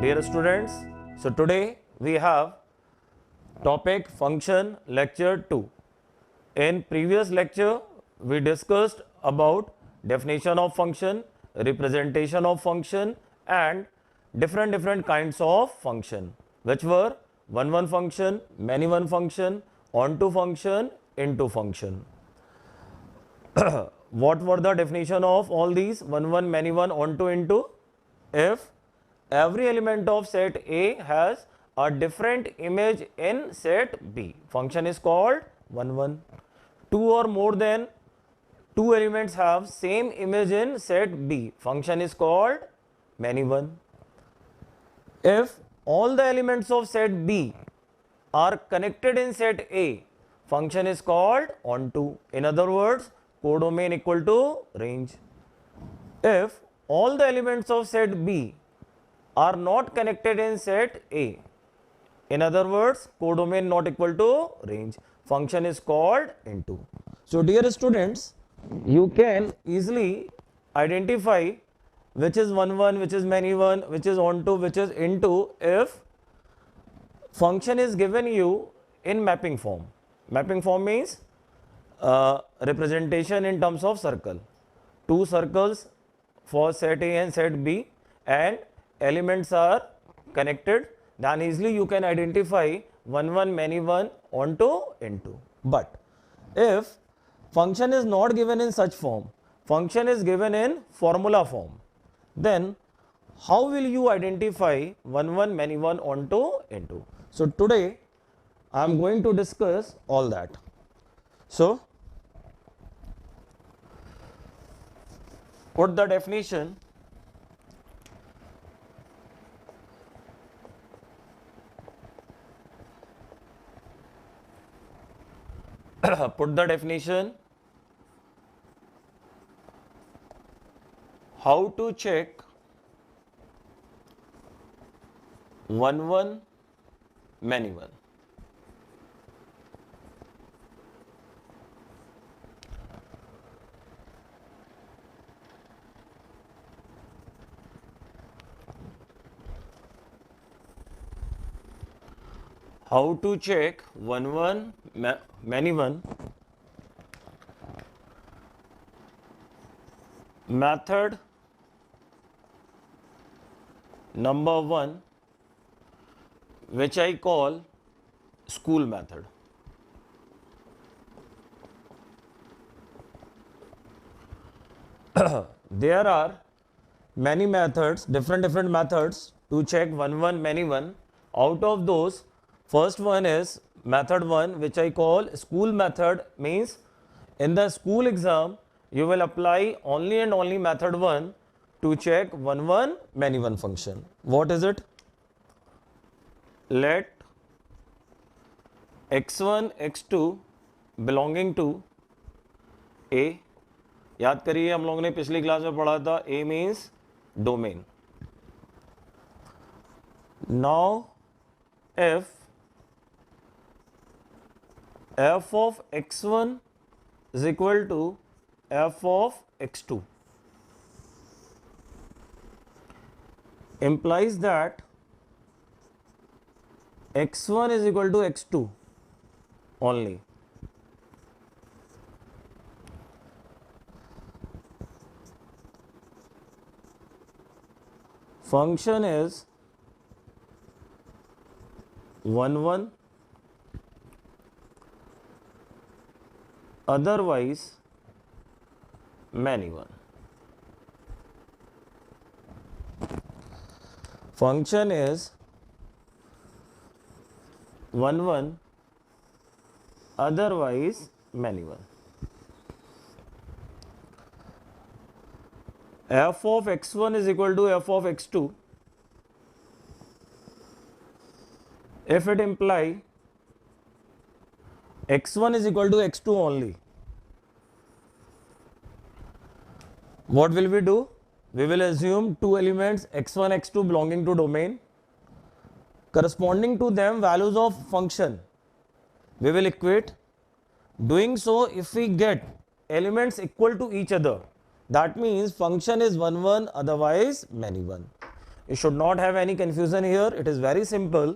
Dear students, so today we have topic function lecture 2. In previous lecture we discussed about definition of function, representation of function and different kinds of function, which were one function, many function, onto function, into function. What were the definition of all these one, many, onto, into? If every element of set A has a different image in set B, function is called one. Two or more than two elements have same image in set B, function is called many one. If all the elements of set B are connected in set A, function is called onto. In other words, codomain equal to range. If all the elements of set B are not connected in set A, in other words, codomain not equal to range, function is called into. So dear students, you can easily identify which is one, which is many one, which is onto, which is into if function is given you in mapping form. Mapping form means representation in terms of circle. Two circles for set A and set B and elements are connected, then easily you can identify one, many one, onto, into. But if function is not given in such form, function is given in formula form, then how will you identify one, many one, onto, into? So today I am going to discuss all that. So put the definition. Put the definition. How to check one, many one. How to check one, many one. Method number 1, which I call school method. There are many methods, different methods to check one, many one. Out of those, first one is method 1, which I call school method, means in the school exam you will apply only and only method 1 to check one, many one function. What is it? Let x1, x2 belonging to A. याद करिए हम लोगों ने पिछली class में पढ़ा था A means domain. Now if f of x1 is equal to f of x2 implies that x1 is equal to x2 only. Function is one, otherwise many one. Function is one, otherwise many one. F of x1 is equal to f of x2 if it imply x1 is equal to x2 only. What will we do? We will assume two elements x1, x2 belonging to domain. Corresponding to them values of function we will equate. Doing so, if we get elements equal to each other, that means function is one, otherwise many one. You should not have any confusion here. It is very simple.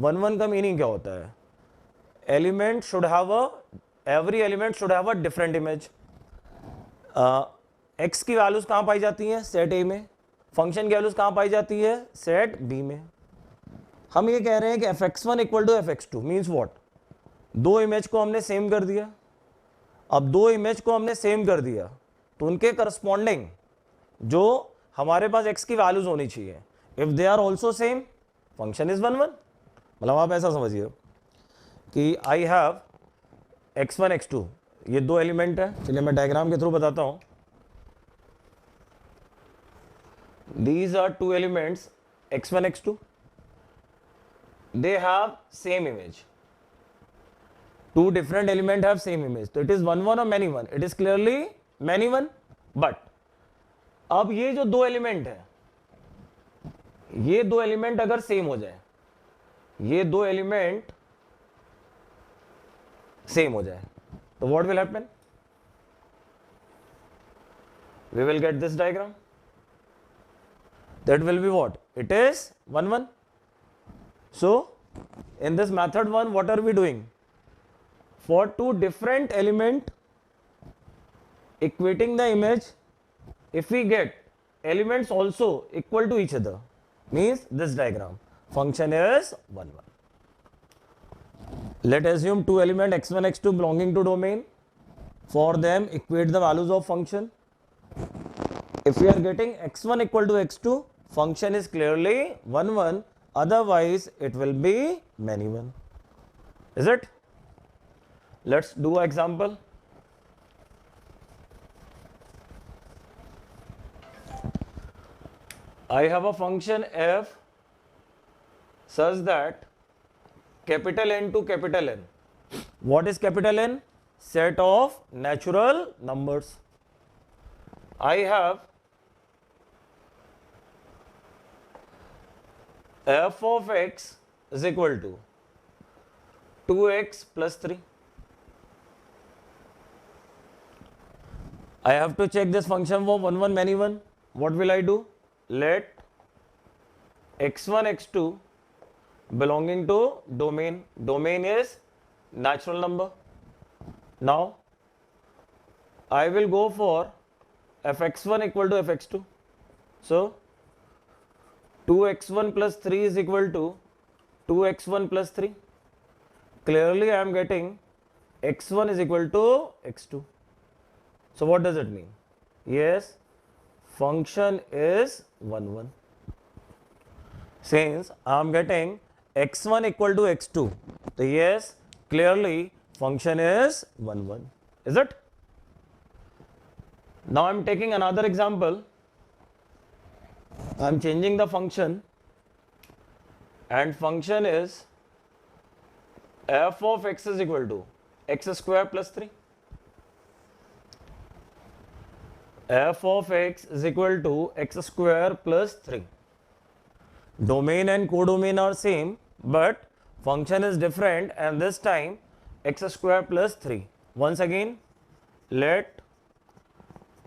1 1 का meaning क्या होता है? Element should have a, every element should have a different image. x की values कहाँ पाई जाती हैं? Set A में. Function की वैल्यूज कहाँ पाई जाती है? सेट B में. हम ये कह रहे हैं कि fx1 equal to fx2 means what? दो इमेज को हमने सेम कर दिया. अब दो इमेज को हमने सेम कर दिया तो उनके करस्पॉन्डिंग जो हमारे पास x की वैल्यूज होनी चाहिए, if they are also same, function is 1 1. मतलब आप ऐसा समझिए कि आई हैव x1 x2, ये दो एलिमेंट है. चलिए मैं डायग्राम के थ्रू बताता हूं. These are two elements x1 x2. They have same image. Two different elements have same image. So it is 1 1 or many 1. It is clearly many 1. But अब ये जो दो एलिमेंट है, ये दो एलिमेंट अगर सेम हो जाए, ये दो एलिमेंट सेम हो जाए, तो what will happen? We will get this diagram. That will be what? It is 1 1. So in this method 1, what are we doing? For two different element equating the image, if we get elements also equal to each other, means this diagram, function is 1 1. Let us assume two element x1 x2 belonging to domain. For them equate the values of function. If we are getting x1 equal to x2, function is clearly 1 1, otherwise it will be many 1. Is it? Let's do an example. I have a function f such that capital N to capital N. What is capital N? Set of natural numbers. I have f of x is equal to 2x plus 3. I have to check this function for 1 1 many 1. What will I do? Let x1 x2 belonging to domain. Domain is natural number. Now I will go for fx1 equal to fx2. So 2x1 plus 3 is equal to 2x1 plus 3. Clearly I am getting x1 is equal to x2. So what does it mean? Yes, function is 1 1. Since I am getting x1 equal to x2, so yes, clearly function is 1 1. Is it? Now I am taking another example. I am changing the function, and function is f of x is equal to x square plus 3. F of x is equal to x square plus 3. Domain and codomain are same, but function is different, and this time x square plus 3. Once again, let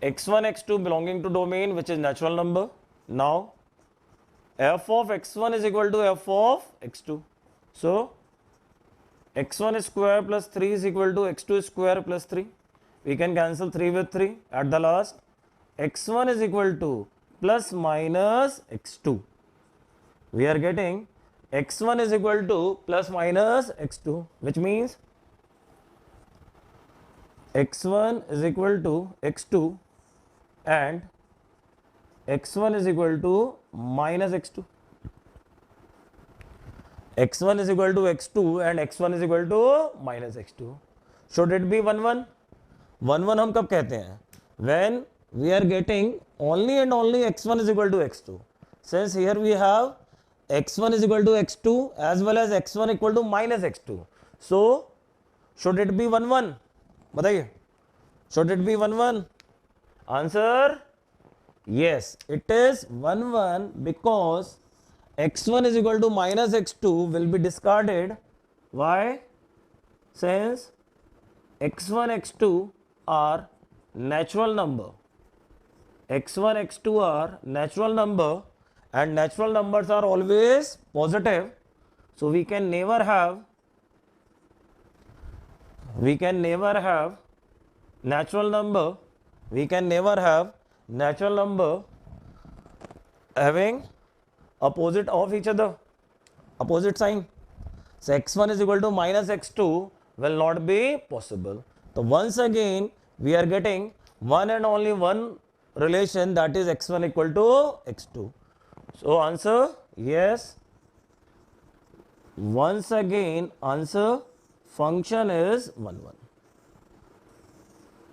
x1 x2 belonging to domain, which is natural number. Now f of x1 is equal to f of x2. So x1 square plus 3 is equal to x2 square plus 3. We can cancel 3 with 3 at the last. x1 is equal to plus minus x2. We are getting x1 is equal to plus minus x2, which means x1 is equal to x2 and x1 is equal to minus x2. x1 is equal to x2 and x1 is equal to minus x2. Should it be 1 1? 1 1 हम कब कहते हैं? When we are getting only and only x1 is equal to x2. Since here we have x1 is equal to x2 as well as x1 equal to minus x2. So should it be 1 1? बताइए, should it be 1 1? Answer, yes, it is 1 1 because x1 is equal to minus x2 will be discarded. Why? Since x1 x2 are natural number. x1 x2 are natural number, and natural numbers are always positive, so we can never have natural number having opposite of each other, opposite sign. So x1 is equal to minus x2 will not be possible. So once again we are getting one and only one relation, that is x1 equal to x2. So answer yes. Once again answer function is 1 1.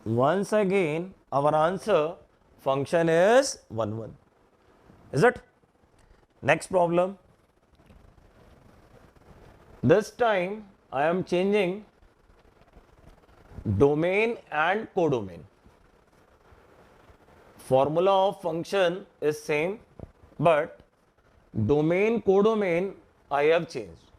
Once again our answer function is 1 1. Is it? Next problem. This time I am changing domain and codomain. Formula of function is same, but domain codomain I have changed.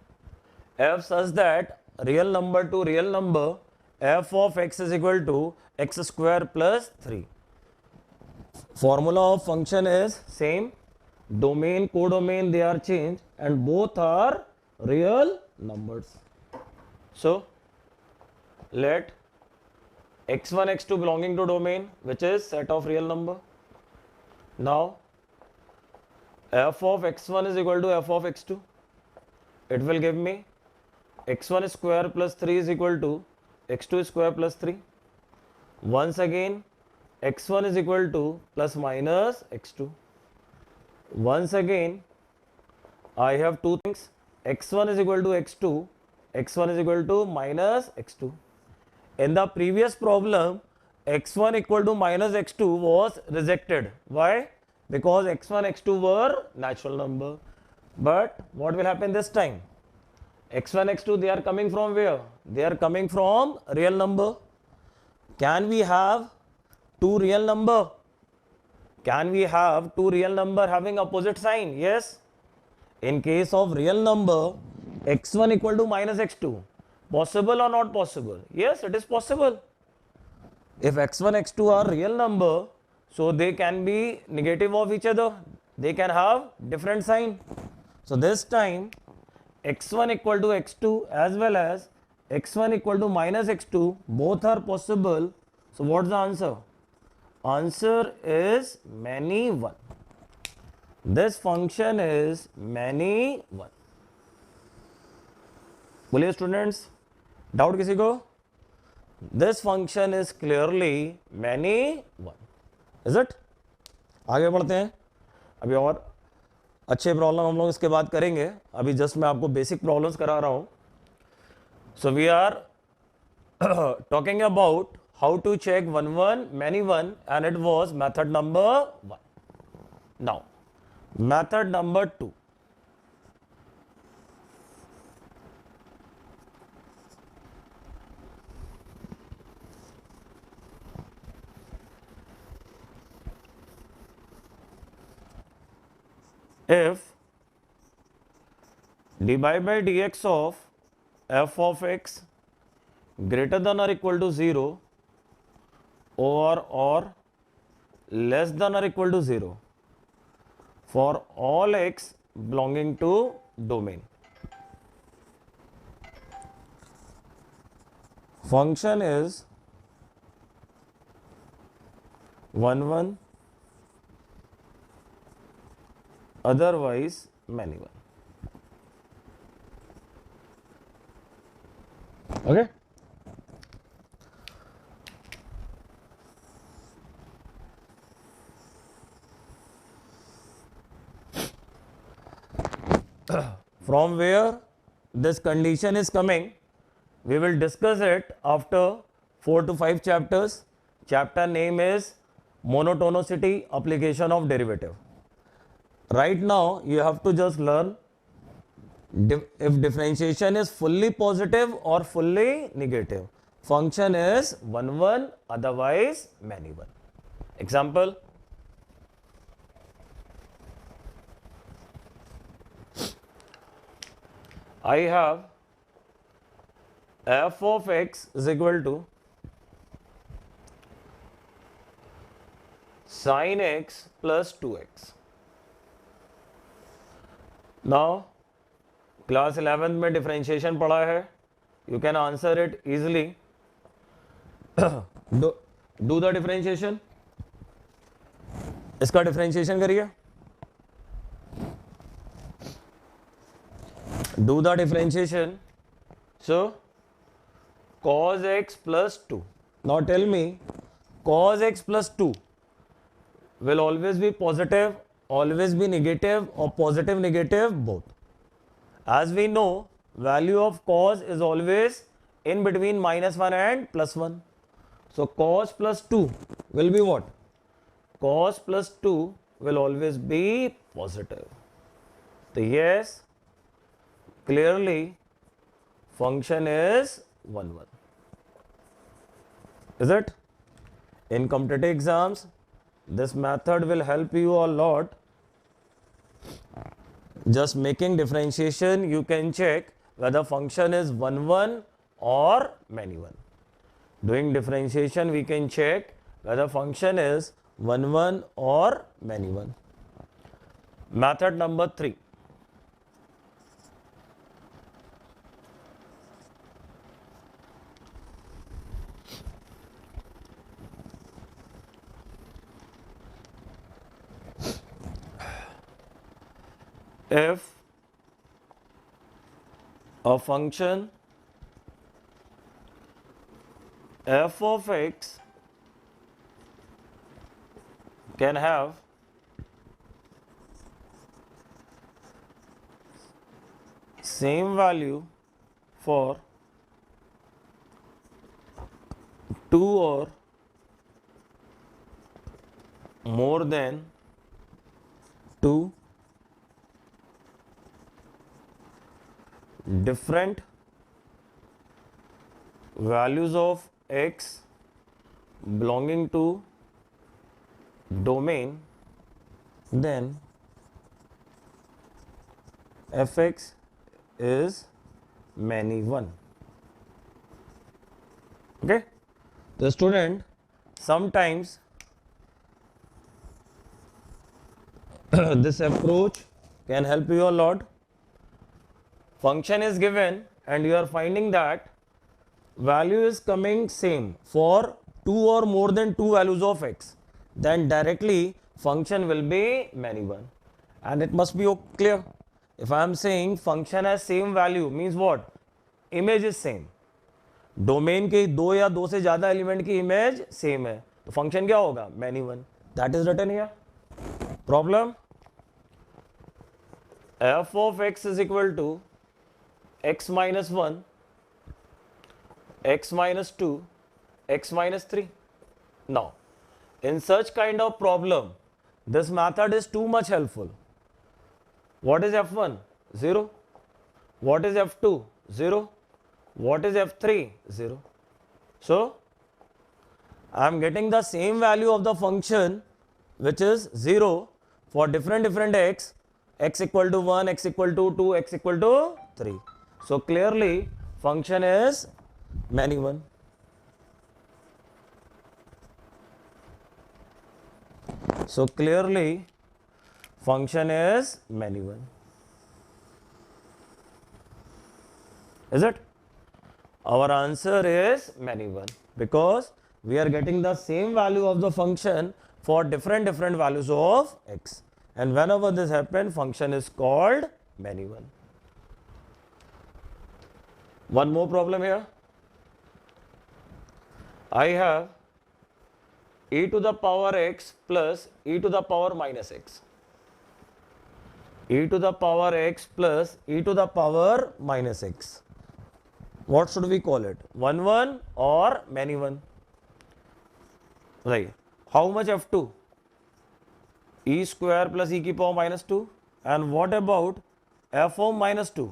F such that real number to real number, f of x is equal to x square plus 3. Formula of function is same, domain codomain they are changed, and both are real numbers. So let x1 x2 belonging to domain, which is set of real number. Now f of x1 is equal to f of x2. It will give me x1 square plus 3 is equal to x2 square plus 3. Once again x1 is equal to plus minus x2. Once again I have two things, x1 is equal to x2, x1 is equal to minus x2. In the previous problem, x1 equal to minus x2 was rejected. Why? Because x1, x2 were natural number. But what will happen this time? x1, x2 they are coming from where? They are coming from real number. Can we have two real number? Can we have two real number having opposite sign? Yes. In case of real number, x1 equal to minus x2, possible or not possible? Yes, it is possible. If x1, x2 are real number, so they can be negative of each other. They can have different sign. So this time x1 equal to x2 as well as x1 equal to minus x2, both are possible. So what's the answer? Answer is many 1. This function is many 1. बोलिए students, doubt किसी को? This function is clearly many 1. Is it? आगे बढ़ते हैं. अभी और अच्छे problem हम लोग इसके बाद करेंगे. अभी जस्ट मैं आपको बेसिक प्रॉब्लम्स करा रहा हूं. So we are talking about how to check 1 1 many 1, and it was method number 1. Now method number 2. If dy by dx of f of x greater than or equal to 0 or less than or equal to 0 for all x belonging to domain, function is 1 1, otherwise many 1. Okay. From where this condition is coming, we will discuss it after 4 to 5 chapters. Chapter name is monotonicity application of derivative. Right now you have to just learn if differentiation is fully positive or fully negative. Function is 1 1, otherwise many 1. Example. I have f of x is equal to sin x plus 2x. Now class 11th में differentiation पढ़ा है, you can answer it easily. Do the differentiation. इसका differentiation करिए. Do the differentiation. So cos x plus 2. Now tell me, cos x plus 2 will always be positive, always be negative, or positive, negative, both. As we know, value of cos is always in between -1 and +1. So cos plus 2 will be what? Cos plus 2 will always be positive. So yes, clearly function is 1 1. Is it? In competitive exams, this method will help you a lot. Just making differentiation, you can check whether function is 1 1 or many 1. Doing differentiation, we can check whether function is 1 1 or many 1. Method number 3. If a function f of x can have same value for 2 or more than 2 different values of x belonging to domain, then fx is many 1. Okay, the student, sometimes this approach can help you a lot. Function is given and you are finding that value is coming same for 2 or more than 2 values of x, then directly function will be many 1. And it must be clear. If I am saying function has same value, means what? Image is same. Domain के 2 या 2 से ज्यादा element की image same है, तो function क्या होगा? Many 1. That is written here. Problem, f of x is equal to x minus 1, x minus 2, x minus 3. Now, in such kind of problem, this method is too much helpful. What is f1? 0. What is f2? 0. What is f3? 0. So, I am getting the same value of the function which is 0 for different x, x equal to 1, x equal to 2, x equal to 3. So clearly function is many 1. So clearly function is many 1. Is it? Our answer is many 1 because we are getting the same value of the function for different values of x, and whenever this happens, function is called many 1. One more problem here. I have e to the power x plus e to the power minus x. E to the power x plus e to the power minus x. What should we call it? 1 1 or many 1? Right. How much f2? E square plus e की power minus 2. And what about f of minus 2?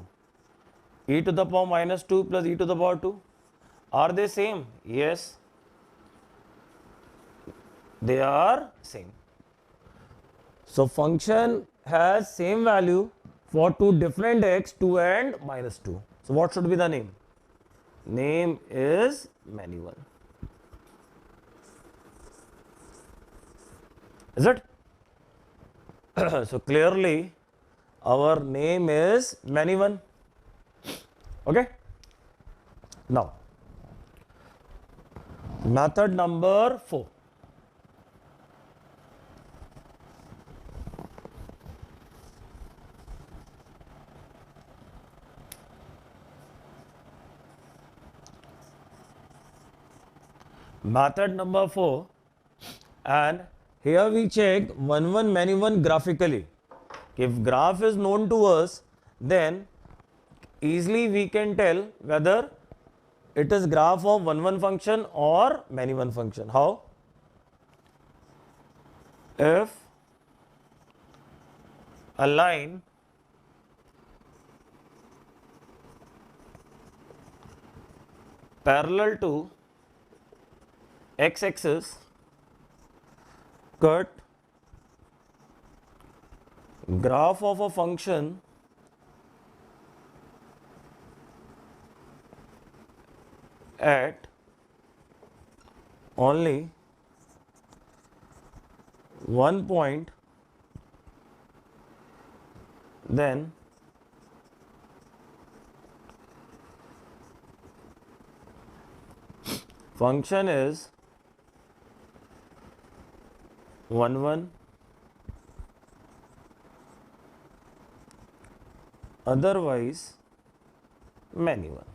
E to the power minus 2 plus e to the power 2. Are they same? Yes. They are same. So function has same value for two different x, 2 and minus 2. So what should be the name? Name is many 1. Is it? So clearly our name is many one. Okay, now method number 4. Method number 4, and here we check one one many one graphically. If graph is known to us, then easily we can tell whether it is graph of one one function or many one function. How? If a line parallel to x-axis cut graph of a function at only one point, then function is 1 1, otherwise many one.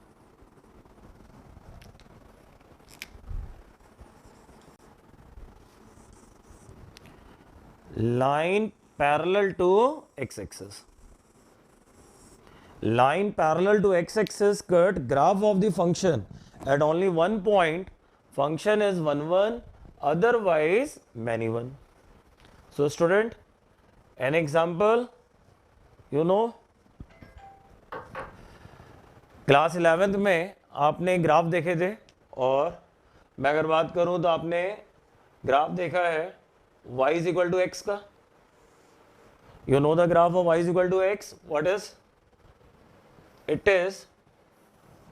Line parallel to x-axis. Line parallel to x-axis cut graph of the function at only one point. Function is 1 1, otherwise many one. So student, an example, you know, class 11th में आपने graph देखे थे, और मैं अगर बात करूं तो आपने ग्राफ देखा है y is equal to x का. You know the graph of y is equal to x. What is? It is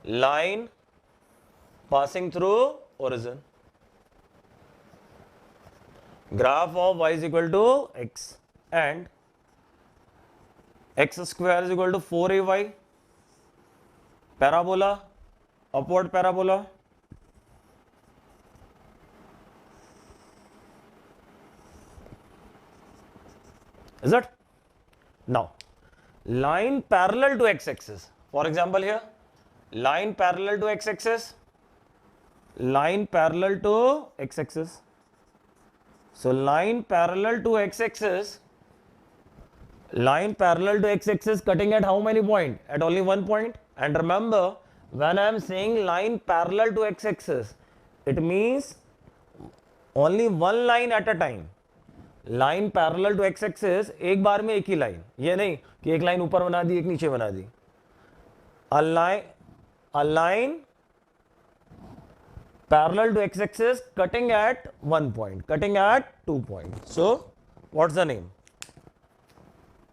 line passing through origin. Graph of y is equal to x, and x square is equal to 4ay. Parabola, upward parabola. Is it? Now, line parallel to x-axis. For example, here, line parallel to x-axis, line parallel to x-axis. So, line parallel to x-axis, line parallel to x-axis cutting at how many point? At only one point. And remember, when I am saying line parallel to x-axis, it means only one line at a time. Line parallel to x axis, एक बार में एक ही line, ये नहीं कि एक line ऊपर बना दी एक नीचे बना दी. A line parallel to x axis cutting at one point, cutting at 2 points. So what's the name?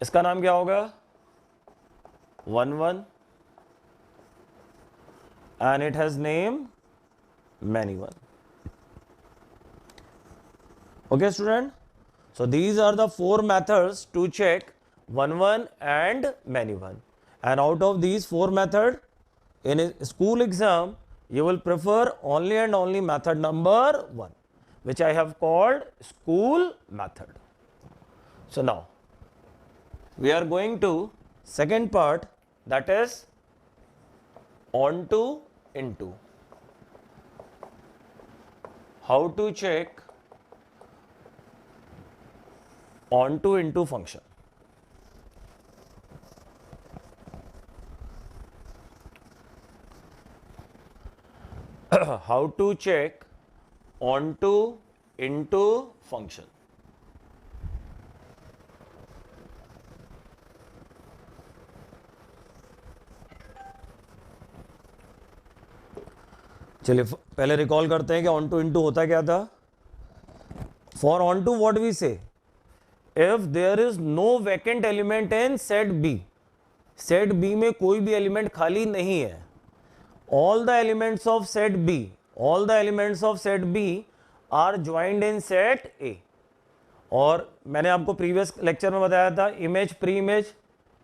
इसका नाम क्या होगा? 1 1, and it has name many one. Okay student, so these are the 4 methods to check 1 1 and many one. And out of these 4 methods, in a school exam, you will prefer only and only method number 1, which I have called school method. So now, we are going to second part, that is onto into. How to check onto into function. How to check onto into function. चलिए पहले recall करते हैं कि on two into होता क्या था. For onto what we say, if there is no vacant element in set B, set B में कोई भी एलिमेंट खाली नहीं है, all the elements of set B, all the elements of set B are joined in set A. और मैंने आपको previous lecture में बताया था इमेज प्री इमेज,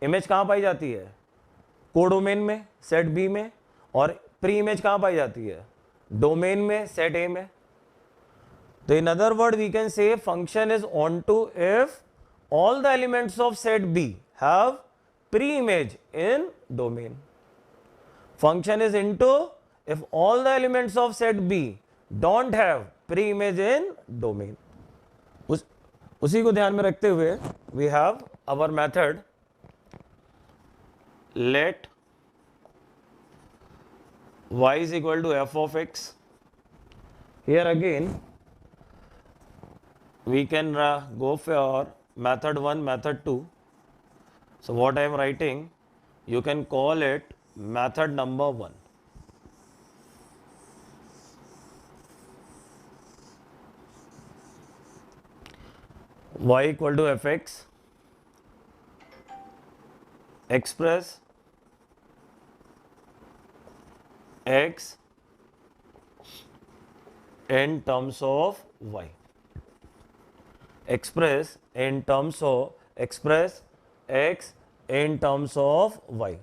इमेज कहाँ पाई जाती है? कोडोमेन में, सेट बी में, और प्री इमेज कहाँ पाई जाती है? डोमेन में, सेट ए में. तो in other word we can say function is onto if all the elements of set B have pre-image in domain. Function is into if all the elements of set B don't have pre-image in domain. उसी को ध्यान में रखते हुए we have our method let y is equal to f of x. Here again we can go for method 1, method 2. So what I am writing, you can call it method number 1. Y equal to fx, express x in terms of y. Express in terms of express x in terms of y.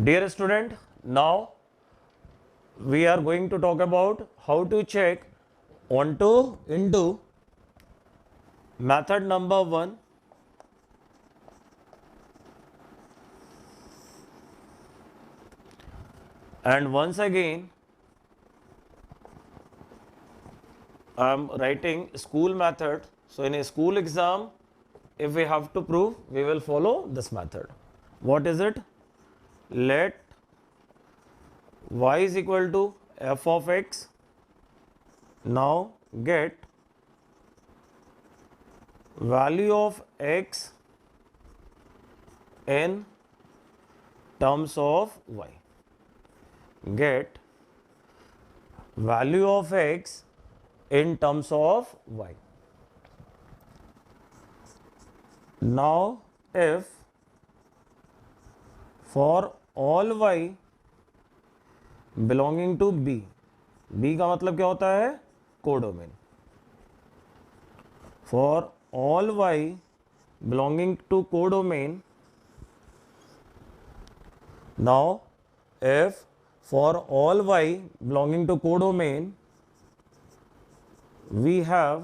Dear student, now we are going to talk about how to check onto into method number 1. And once again I am writing school method. So in a school exam, if we have to prove, we will follow this method. What is it? Let y is equal to f of x. Now get value of x in terms of y. Get value of x in terms of y. Now if for all y belonging to B, B का मतलब क्या होता है? Codomain. For all y belonging to codomain, now if for all y belonging to codomain we have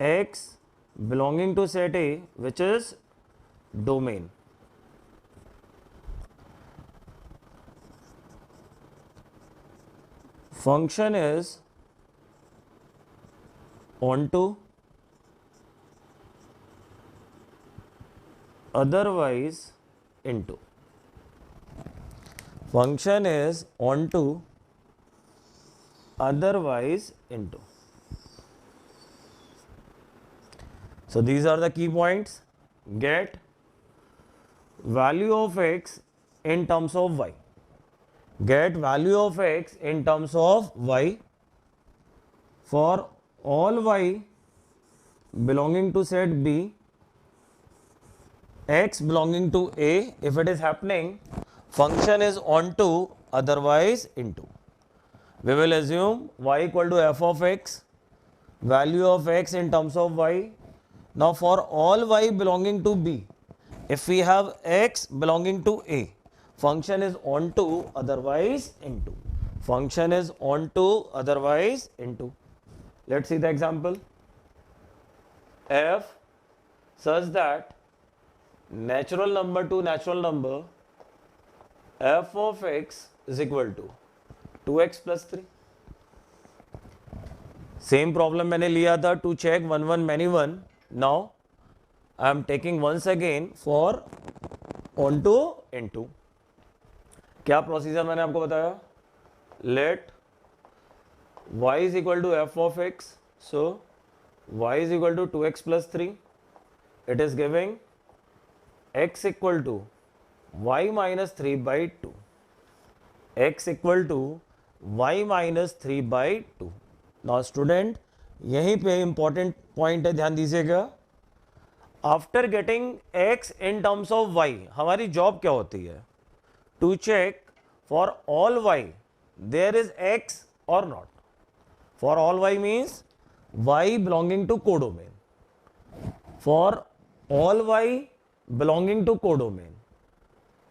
x belonging to set A, which is domain. Function is onto otherwise into. Function is onto otherwise into. So these are the key points. Get value of x in terms of y. Get value of x in terms of y for all y belonging to set B, x belonging to A. If it is happening, function is onto otherwise into. We will assume y equal to f of x, value of x in terms of y. Now for all y belonging to B, if we have x belonging to A, function is onto otherwise into. Function is onto otherwise into. Let's see the example. F such that natural number to natural number f of x is equal to 2x plus 3. Same problem मैंने लिया था to check 1 1 many 1. Now I am taking once again for onto into. क्या procedure मैंने आपको बताया? Let y is equal to f of x. So y is equal to 2x plus 3. It is giving x equal to y minus 3/2, x equal to y minus 3/2। Now student, यहीं पे important point है, ध्यान दीजिएगा। After getting x in terms of y, हमारी job क्या होती है? To check for all y there is x और not. For all y means y belonging to codomain. For all y belonging to codomain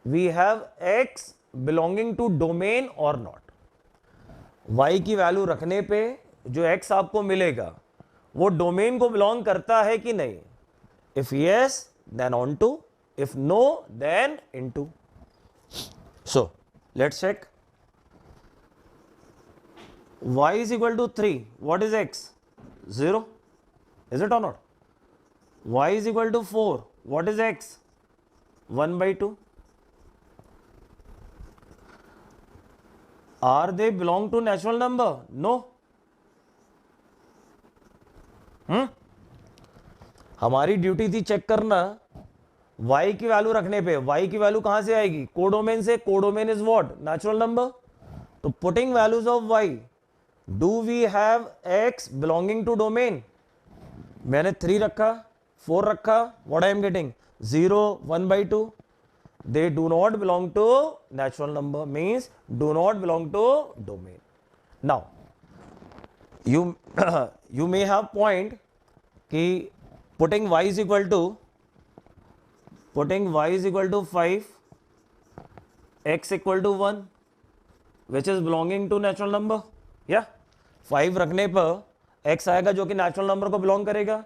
we have x belonging to domain और not. y की value रखने पे जो x आपको मिलेगा वो domain को बिलोंग करता है कि नहीं? If yes then on to, if no then into. So let's check. Y is equal to 3, what is x? 0, is it or not? Y is equal to 4, what is x? 1/2. Are they belong to natural number? No. हमारी duty थी check करना y की value रखने पे। y की value कहां से आएगी? कोडोमेन से। Codomain is what? Natural number. तो putting values of y, do we have x belonging to domain? मैंने 3 रखा, 4 रखा, what I am getting? 0, 1/2। they do not belong to natural number, means do not belong to domain. Now you may have point कि putting y is equal to 5, x equal to 1, which is belonging to natural number. yeah, 5 रखने पर x आएगा जो कि natural number को belong करेगा।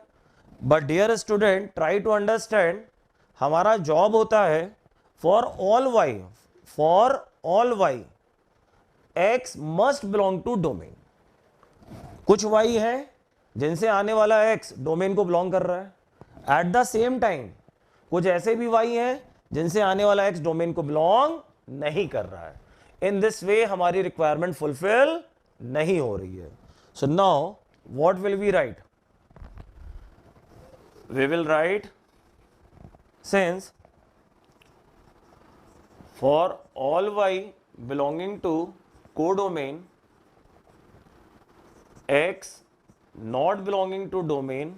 But dear student, try to understand, हमारा job होता है for all y x must belong to domain. कुछ y है जिनसे आने वाला x डोमेन को बिलोंग कर रहा है। एट द सेम टाइम कुछ ऐसे भी y हैं जिनसे आने वाला x डोमेन को बिलोंग नहीं कर रहा है। इन दिस वे हमारी रिक्वायरमेंट फुलफिल नहीं हो रही है। So now what will we write? We will write, since for all y belonging to codomain, x not belonging to domain,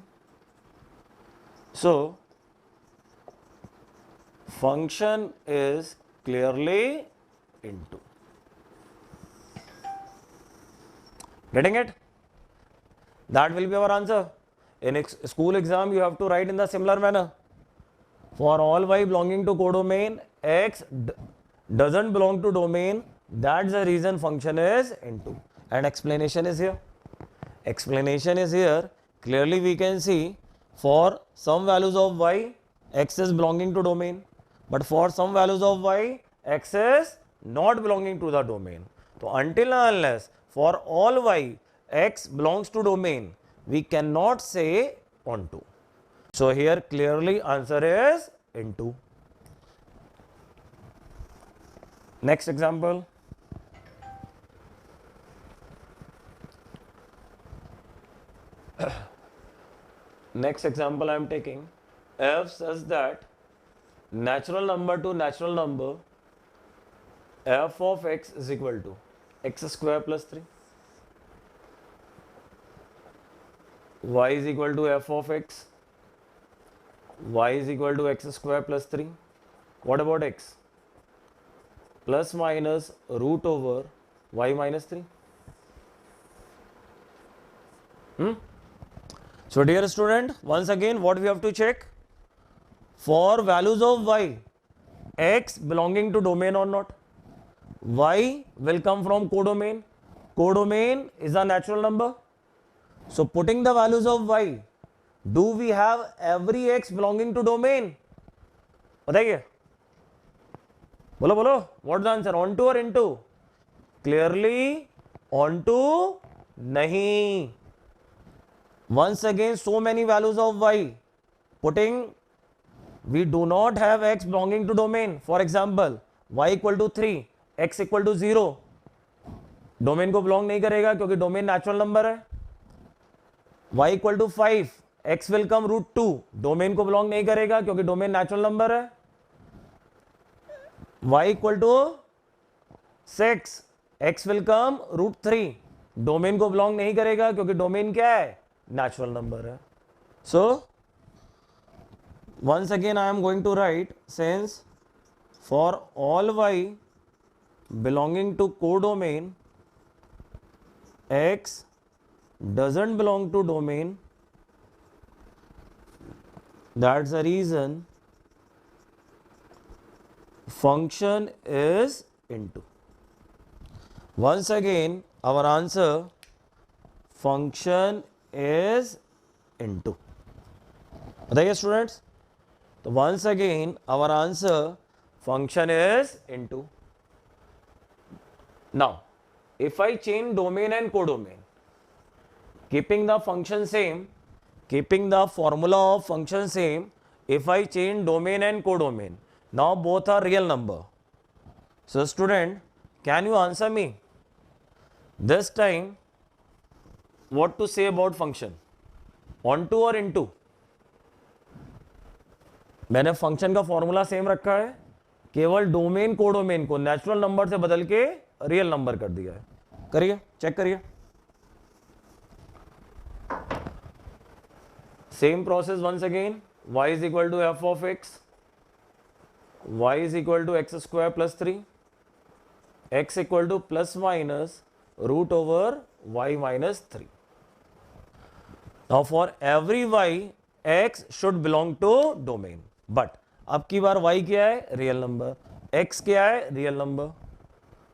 so function is clearly into. Getting it? That will be our answer. In school exam you have to write in the similar manner. For all y belonging to codomain, x doesn't belong to domain, that's the reason function is into. And explanation is here. Explanation is here. Clearly we can see for some values of y, x is belonging to domain, but for some values of y, x is not belonging to the domain. So until and unless for all y, x belongs to domain, we cannot say onto. So here clearly answer is into. Next example. Next example I am taking, f says that natural number to natural number f of x is equal to x square plus 3, y is equal to f of x, y is equal to x square plus 3. What about x? Plus minus root over y minus 3. So dear student, once again what we have to check? For values of y, x belonging to domain or not? Y will come from codomain. Codomain is a natural number. So putting the values of y, do we have every x belonging to domain? बताइए, बोलो बोलो, what is the answer? Onto or into? Clearly onto नहीं. Once again, so many values of y, putting, we do not have x belonging to domain. For example, y equal to 3, x equal to 0. Domain को belong नहीं करेगा क्योंकि domain natural number है. y equal to 5, x will come root 2. Domain को belong नहीं करेगा क्योंकि domain natural number है. y equal to 6, x will come √3. Domain को बिलोंग नहीं करेगा क्योंकि डोमेन क्या है, नेचुरल नंबर है. So once again I am going to write, since for all y belonging to codomain x doesn't belong to domain, that's the reason function is into. Once again our answer, function is into. बताइए students. तो once again our answer, function is into. Now if I change domain and codomain, keeping the function same, keeping the formula of function same, if I change domain and codomain, now both are real number. So student, can you answer me this time what to say about function, onto or into? मैंने function का formula same रखा है, केवल domain codomain को natural number से बदल के real number कर दिया है. करिए, चेक करिए. Same process once again. y is equal to f of x, y is equal to x square plus 3, x equal to plus minus root over y minus 3. Now for every y x should belong to domain. But अब की बार y क्या है, real number, x क्या है, real number.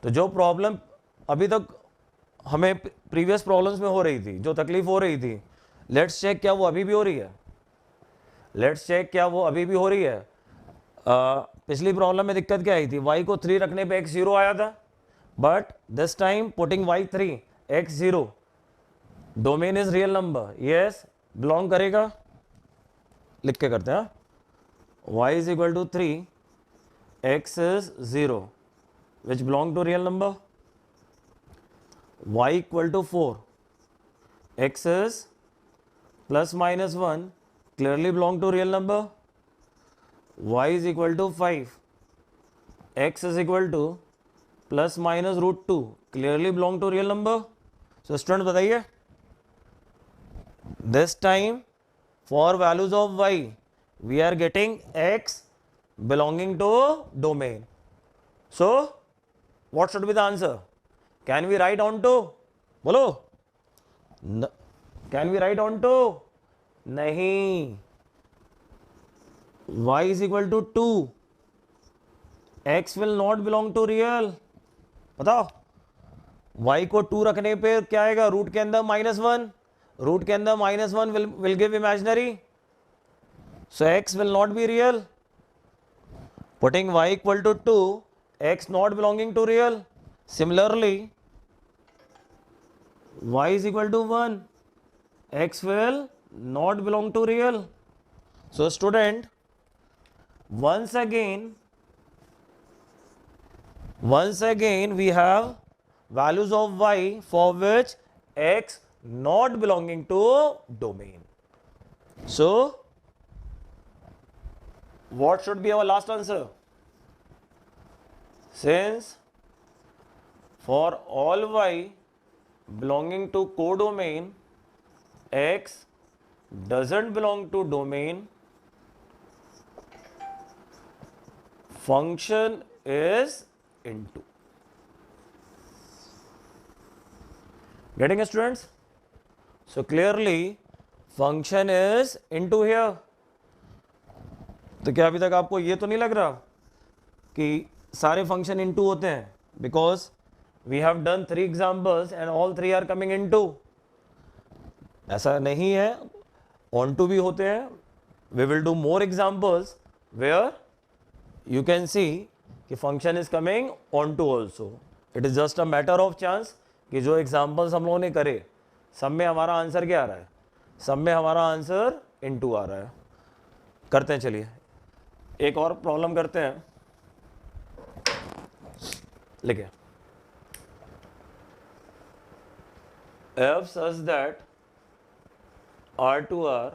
तो जो problem अभी तक हमें प्रीवियस प्रॉब्लम्स में हो रही थी, जो तकलीफ हो रही थी, लेट्स चेक क्या वो अभी भी हो रही है. लेट्स चेक क्या वो अभी भी हो रही है. पिछली प्रॉब्लम में दिक्कत क्या आई थी, y को 3 रखने पे x 0 आया था, but this time putting y 3 x 0, domain is real number. Yes, belong करेगा. लिख के करते हैं. y is equal to 3, x is 0, which belong to real number. y equal to 4, x is plus minus 1, clearly belong to real number. y is equal to 5, x is equal to plus minus root 2, clearly belong to real number. So student बताइए, this time for values of y we are getting x belonging to domain. So what should be the answer? Can we write onto? बोलो. Can we write onto? नहीं. y is equal to 2, x will not belong to real. बताओ. y को 2 रखने पे क्या आएगा, root के अंदर -1, रूट के अंदर -1 will give imaginary. So x will not be real. Putting y equal to 2, x not belonging to real. Similarly, y is equal to 1, x will not belong to real. So student, once again we have values of y for which x not belonging to domain. So what should be our last answer? Since for all y belonging to codomain x doesn't belong to domain, function is into. Getting it, students? So clearly function is into here. तो क्या अभी तक आपको ये तो नहीं लग रहा कि सारे फंक्शन इनटू होते हैं? Because we have done 3 examples and all 3 are coming into. ऐसा नहीं है, ऑन टू भी होते हैं. We will do more examples where you can see कि function is coming onto also. It is just a matter of chance कि जो examples हम लोगों ने करे सब में हमारा आंसर क्या आ रहा है, सब में हमारा आंसर इनटू आ रहा है. करते हैं, चलिए एक और प्रॉब्लम करते हैं. लिखिए, f such that R2R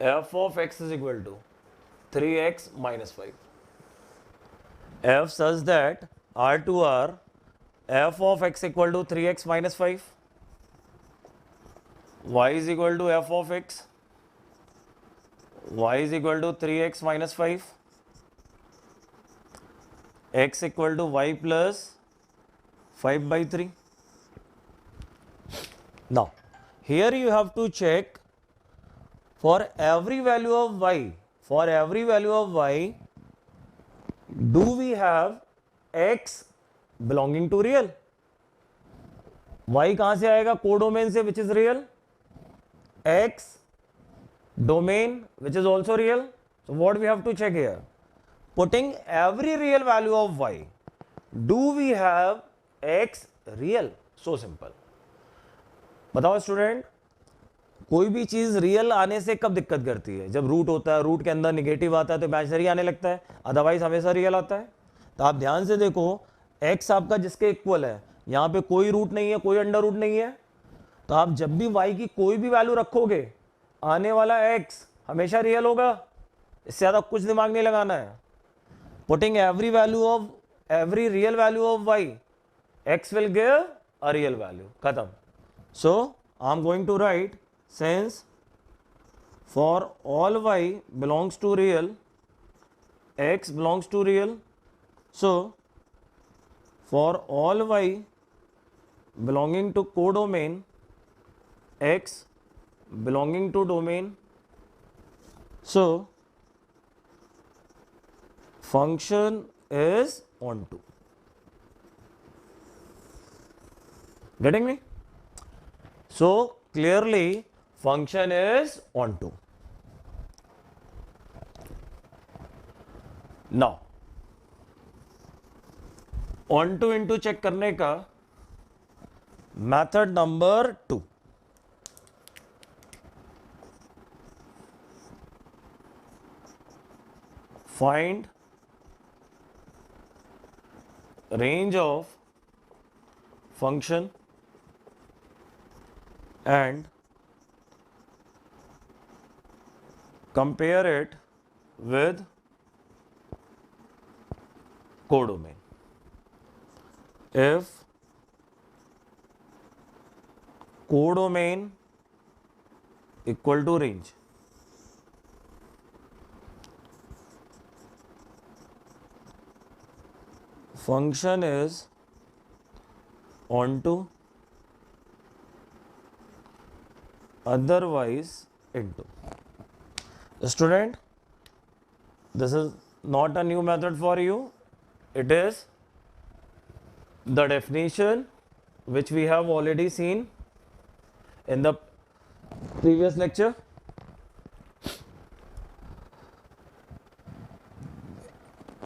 f of x is equal to 3x minus 5. f such that R to R f of x equal to 3x minus 5, y is equal to f of x, y is equal to 3x minus 5, x equal to y plus 5 by 3. Now, here you have to check for every value of y, do we have x belonging to real? y कहां से आएगा? Codomain से, which is real. x domain, which is also real. So what we have to check here? Putting every real value of y, do we have x real? So simple. बताओ student, कोई भी चीज real आने से कब दिक्कत करती है? जब रूट होता है, रूट के अंदर निगेटिव आता है तो इमेजिनरी आने लगता है, अदरवाइज हमेशा रियल आता है. तो आप ध्यान से देखो, x आपका जिसके इक्वल है, यहां पे कोई रूट नहीं है, कोई अंडर रूट नहीं है, तो आप जब भी y की कोई भी वैल्यू रखोगे, आने वाला x हमेशा रियल होगा. इससे ज्यादा कुछ दिमाग नहीं लगाना है. Putting every real value of y, x will give a real value. खत्म. So I am going to write, since for all y belongs to real, x belongs to real, so for all y belonging to codomain, x belonging to domain, so function is onto. Getting me? So clearly function is onto. Now onto into check करने का method number 2. Find range of function and compare it with codomain. If codomain equal to range, function is onto, otherwise into. Student, this is not a new method for you. It is the definition which we have already seen in the previous lecture.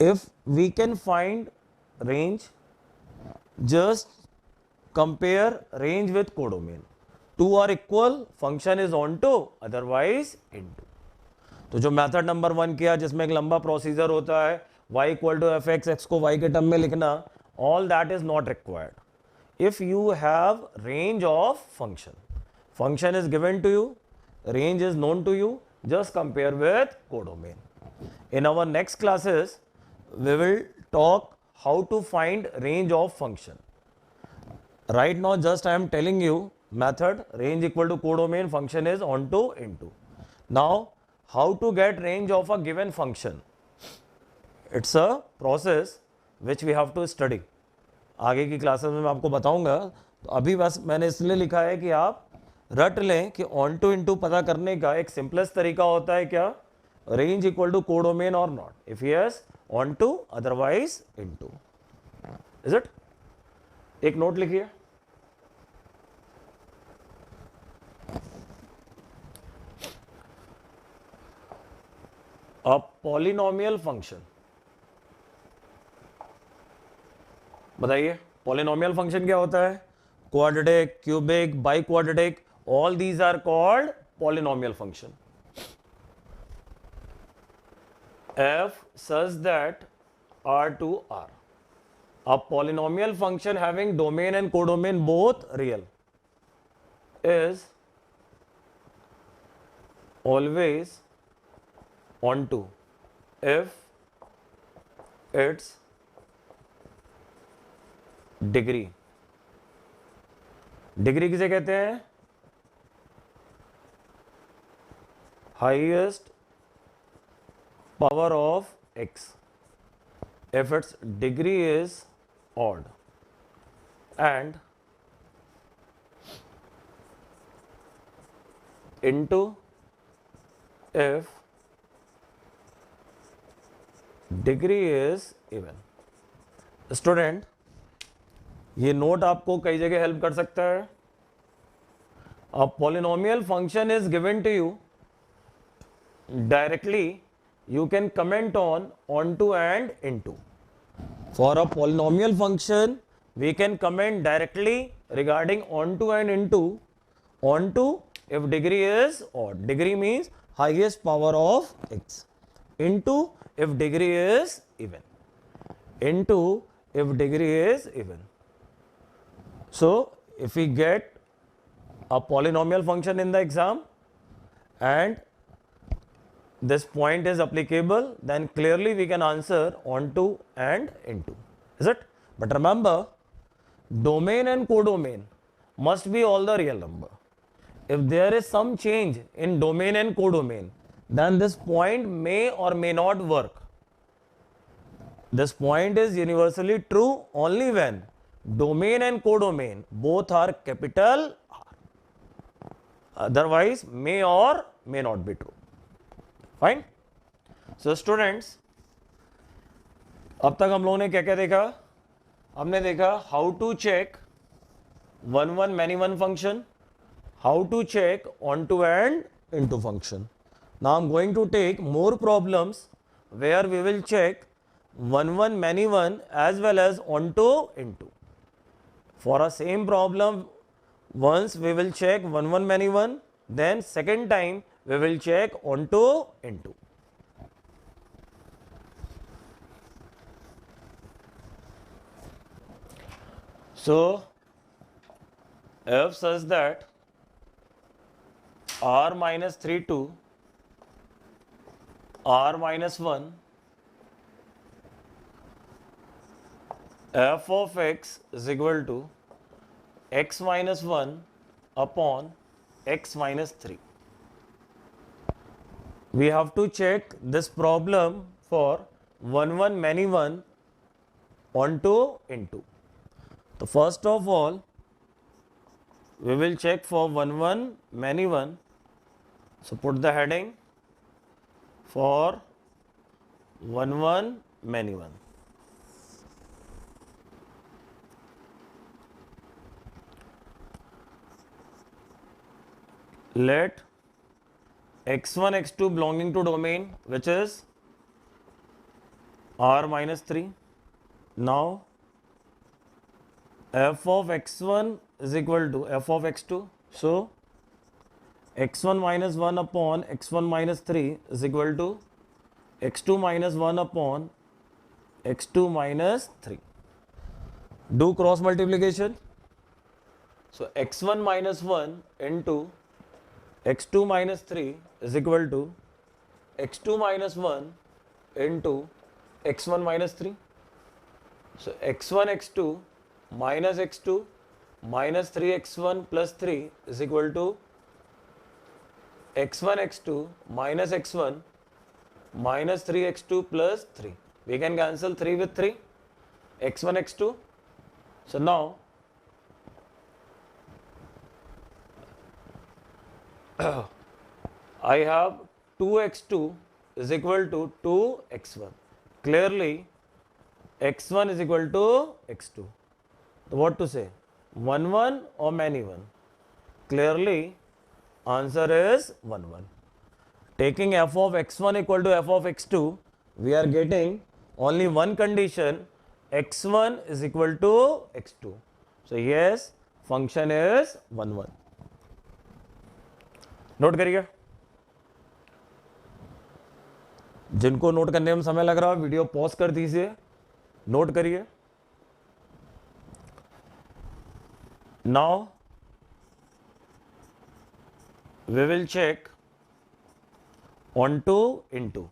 If we can find range, just compare range with codomain. Two are equal, function is onto, otherwise into. तो जो method number 1 किया, जिसमें एक लंबा procedure होता है, y equal to f x, x को y के टर्म में लिखना, all that is not required. If you have range of function, function is given to you, range is known to you, just compare with codomain. In our next classes, we will talk how to find range of function. Right now, just I am telling you method, range equal to codomain, function is onto, into. Now, how to get range of a given function? It's a process which we have to study. आगे की classes में मैं आपको बताऊंगा. तो अभी बस मैंने इसलिए लिखा है कि आप रट लें कि ऑन टू इनटू पता करने का एक सिंपलेस्ट तरीका होता है क्या? रेंज इक्वल टू कोडोमेन और not. If yes, onto, otherwise into. Is it? एक नोट लिखिए. A polynomial function. बताइए, पॉलिनोमियल फंक्शन क्या होता है? Quadratic, cubic, biquadratic, all these are called polynomial function. F such that R to R. A polynomial function having domain and codomain both real is always onto if its degree, degree किसे कहते हैं? Highest power of x if its degree is odd, and into if degree is even. Student, ये note आपको कई जगह help कर सकता है. A polynomial function is given to you directly, you can comment on onto and into. For a polynomial function, we can comment directly regarding onto and into. Onto if degree is odd, degree means highest power of x. Into if degree is even. Into if degree is even. So if we get a polynomial function in the exam and this point is applicable, then clearly we can answer onto and into. Is it? But remember, domain and codomain must be all the real number. If there is some change in domain and codomain, then this point may or may not work. This point is universally true only when domain and codomain both are capital R. Otherwise, may or may not be true. Fine. So students, अब तक हम लोगों ने क्या क्या देखा? हमने देखा how to check one one many one function, how to check onto and into function. Now I am going to take more problems where we will check one one many one as well as onto into. For a same problem, once we will check one one many one, then second time we will check onto into. So f such that r minus 3 to r minus 1 f of x is equal to x minus 1 upon x minus 3. We have to check this problem for one one many one onto into. So first of all, we will check for one one many one. So put the heading for one one many one. Let x1 x2 belonging to domain which is r minus 3. Now f of x1 is equal to f of x2. So x1 minus 1 upon x1 minus 3 is equal to x2 minus 1 upon x2 minus 3. Do cross multiplication. So x1 minus 1 into x2 minus 3 is equal to x2 minus 1 into x1 minus 3. So x1 x2 minus x2 minus 3x1 plus 3 is equal to x1 x2 minus x1 minus 3x2 plus 3. We can cancel 3 with 3, x1 x2. So now I have 2x2 is equal to 2x1. Clearly, x1 is equal to x2. So what to say? 1 1 or many 1? Clearly, answer is 1 1. Taking f of x1 equal to f of x2, we are getting only one condition, x1 is equal to x2. So yes, function is 1 1. Note करिए. जिनको note करने में समय लग रहा है video pause कर दीजिए, नोट करिए. Now we will check onto into.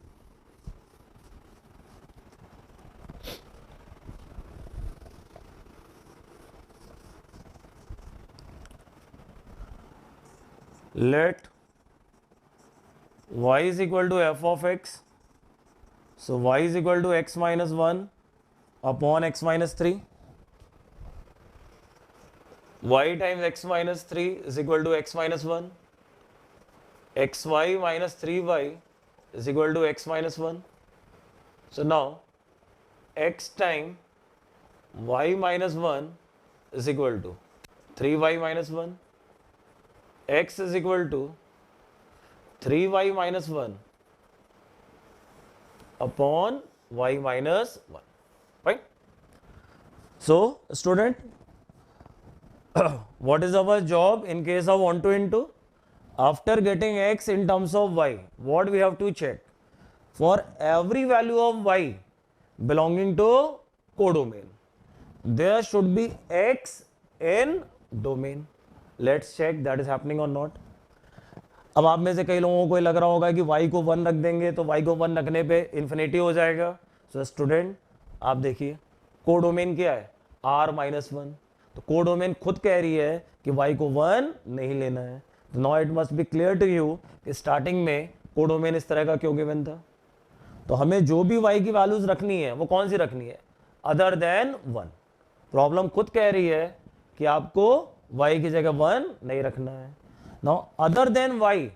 let y is equal to f of x. So y is equal to x minus 1 upon x minus 3. Y times x minus 3 is equal to x minus 1. xy minus 3y is equal to x minus 1. So now x times y minus 1 is equal to 3y minus 1. X is equal to 3y minus 1 upon y minus 1. Right? So, student, what is our job in case of 1 to into? After getting x in terms of y, what we have to check? For every value of y belonging to codomain, there should be x in domain. Let's check that is happening or not. अब आप में से कई लोगों को लग रहा होगा कि y को 1 रख देंगे तो y को 1 रखने पे इन्फिनिटी हो जाएगा. सो स्टूडेंट, आप देखिए कोडोमेन क्या है, r माइनस 1. तो कोडोमेन खुद कह रही है कि y को 1 नहीं लेना है. तो now it must be clear to you कि स्टार्टिंग में कोडोमेन इस तरह का क्यों गिवन था. तो हमें जो भी y की वैल्यूज रखनी है वो कौन सी रखनी है, अदर देन 1. प्रॉब्लम खुद कह रही है कि आपको y की जगह 1 नहीं रखना है. Now other than y,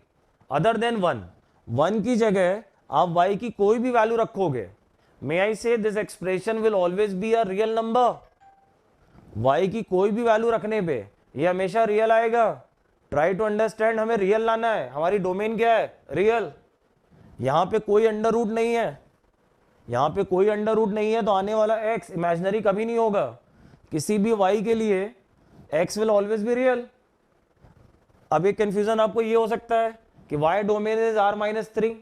other than 1 की जगह आप y की कोई भी वैल्यू रखोगे, मे आई से this expression will always be a real number. y की कोई भी वैल्यू रखने पे ये हमेशा रियल आएगा. ट्राई टू अंडरस्टैंड, हमें रियल लाना है. हमारी डोमेन क्या है, रियल. यहां पे कोई अंडर रूट नहीं है, यहां पे कोई अंडर रूट नहीं है, तो आने वाला x इमेजिनरी कभी नहीं होगा. किसी भी y के लिए x will always be real. अब एक कंफ्यूजन आपको ये हो सकता है कि y domain is r minus 3,